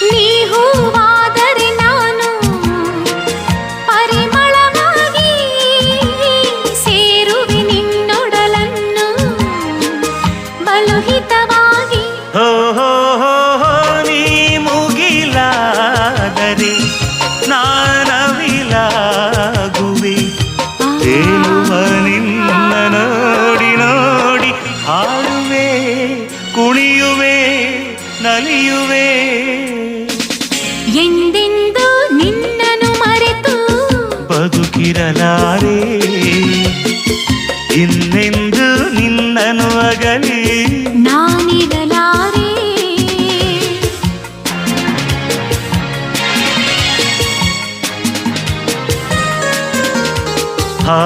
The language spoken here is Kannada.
ನೀ ಹೂವಾದರೆ ನಾನು ಪರಿಮಳವಾಗಿ ಸೇರುವೆ ನಿನ್ನೊಡಲನ್ನು ಬಲುಹಿತವಾಗಿ. ಹೋ ಹೋ ಹೋ ಹೋ, ನೀ ಮುಗಿಲಾದರೆ ನಾನವಿಲಾಗುವೆ. ತೇಲುವ ನಿನ್ನ ನೋಡಿ ನೋಡಿ ಹಾಡುವೆ, ಕುಣಿಯುವೆ, ನಲಿಯುವೆ. ಎಂದೆಂದು ನಿನ್ನನ್ನು ಮರೆತು ಬದುಕಿರಲಾರೆ, ಇನ್ನೆಂದು ನಿನ್ನನ್ನು ಅಗಲಿ ನಾನಿರಲಾರೆ. ಹಾ